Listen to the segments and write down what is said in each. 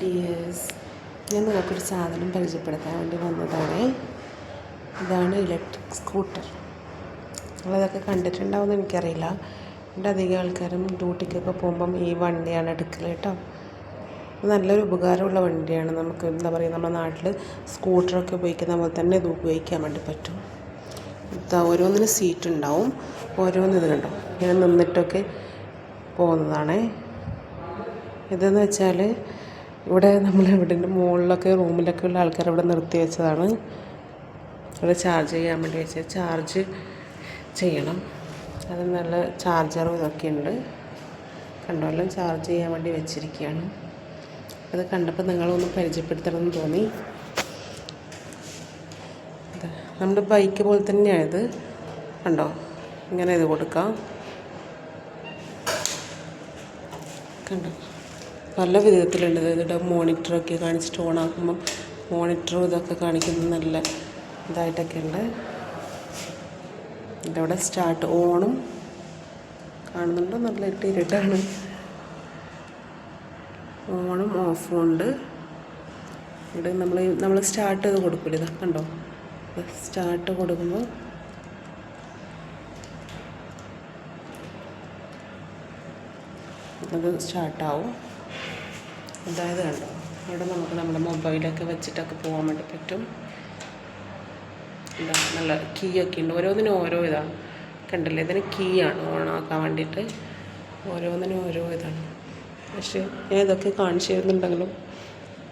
Dears, ഞാൻ നിങ്ങൾക്കൊരു സാധനം പരിചയപ്പെടുത്താൻ വേണ്ടി വന്നതാണ്. ഇതാണ് ഇലക്ട്രിക് സ്കൂട്ടർ. നിങ്ങളിതൊക്കെ കണ്ടിട്ടുണ്ടാവുമെന്ന് എനിക്കറിയില്ല. ഇവിടെ അധികം ആൾക്കാരും ഡ്യൂട്ടിക്കൊക്കെ പോകുമ്പം ഈ വണ്ടിയാണ് എടുക്കൽ കേട്ടോ. നല്ലൊരു ഉപകാരമുള്ള വണ്ടിയാണ്. നമുക്ക് എന്താ പറയുക, നമ്മുടെ നാട്ടിൽ സ്കൂട്ടറൊക്കെ ഉപയോഗിക്കുന്ന പോലെ തന്നെ ഇത് ഉപയോഗിക്കാൻ വേണ്ടി പറ്റും. ഓരോന്നിനും സീറ്റ് ഉണ്ടാവും. ഓരോന്ന് ഇത് കണ്ടോ, ഇങ്ങനെ നിന്നിട്ടൊക്കെ പോകുന്നതാണേ. ഇതെന്ന് വെച്ചാൽ ഇവിടെ നമ്മൾ വീടിൻ്റെ മുകളിലൊക്കെ റൂമിലൊക്കെ ഉള്ള ആൾക്കാർ ഇവിടെ നിർത്തി വെച്ചതാണ്. ഇവിടെ ചാർജ് ചെയ്യാൻ വേണ്ടി വെച്ചാൽ ചാർജ് ചെയ്യണം. അത് നല്ല ചാർജറും ഇതൊക്കെ ഉണ്ട് കണ്ടോ, എല്ലാം ചാർജ് ചെയ്യാൻ വേണ്ടി വെച്ചിരിക്കുകയാണ്. അത് കണ്ടപ്പോൾ നിങ്ങളൊന്ന് പരിചയപ്പെടുത്തണമെന്ന് തോന്നി. നമ്മുടെ ബൈക്ക് പോലെ തന്നെയാണ് ഇത് കണ്ടോ, ഇങ്ങനെ ഇത് കൊടുക്കാം കണ്ടോ. പല വിധത്തിലുണ്ട്. ഇതിൻ്റെ മോണിറ്ററൊക്കെ കാണിച്ചിട്ട് ഓണാക്കുമ്പം മോണിറ്ററും ഇതൊക്കെ കാണിക്കുന്നത് നല്ല ഇതായിട്ടൊക്കെ ഉണ്ട്. ഇതവിടെ സ്റ്റാർട്ട് ഓണും കാണുന്നുണ്ടോ, നല്ല ഇരുട്ടാണ്. ഓണും ഓഫും ഉണ്ട്. ഇവിടെ നമ്മൾ സ്റ്റാർട്ട് ചെയ്ത് കൊടുക്കില്ല, ഇതാ കണ്ടോ, സ്റ്റാർട്ട് കൊടുക്കുമ്പോൾ അത് സ്റ്റാർട്ടാവും. അതായത് കണ്ടോ, ഇവിടെ നമുക്ക് നമ്മുടെ മൊബൈലൊക്കെ വെച്ചിട്ടൊക്കെ പോകാൻ വേണ്ടി പറ്റും. എന്താ നല്ല കീ ഒക്കെ ഉണ്ട്. ഓരോന്നിനും ഓരോ ഇതാണ് കണ്ടില്ലേ. ഇതിന് കീ ആണ് ഓണാക്കാൻ വേണ്ടിയിട്ട്. ഓരോന്നിനും ഓരോ ഇതാണ്. പക്ഷേ ഞാൻ ഇതൊക്കെ കാണിച്ചു തരുന്നുണ്ടെങ്കിലും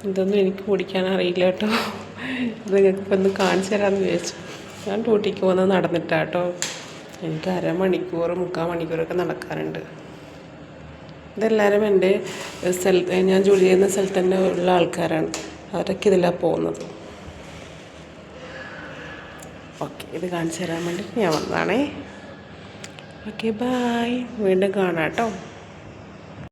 ഇതൊന്നും എനിക്ക് ഓടിക്കാൻ അറിയില്ല കേട്ടോ. ഇത് നിങ്ങൾക്കിപ്പോൾ ഒന്ന് കാണിച്ചു തരാമെന്ന് വിചാരിച്ചു. ഞാൻ ഡ്യൂട്ടിക്ക് പോകുന്നത് നടന്നിട്ടാണ് കേട്ടോ. എനിക്ക് 1/2 മണിക്കൂർ 3/4 മണിക്കൂറൊക്കെ നടക്കാറുണ്ട്. ഇതെല്ലാവരും എൻ്റെ സ്ഥലത്ത്, ഞാൻ ജോലി ചെയ്യുന്ന സ്ഥലത്ത് തന്നെ ഉള്ള ആൾക്കാരാണ്. അവരൊക്കെ ഇതിലാണ് പോകുന്നത്. ഓക്കെ, ഇത് കാണിച്ചു തരാൻ വേണ്ടി ഞാൻ വന്നതാണേ. ഓക്കെ, ബായ്, വീണ്ടും കാണാം കേട്ടോ.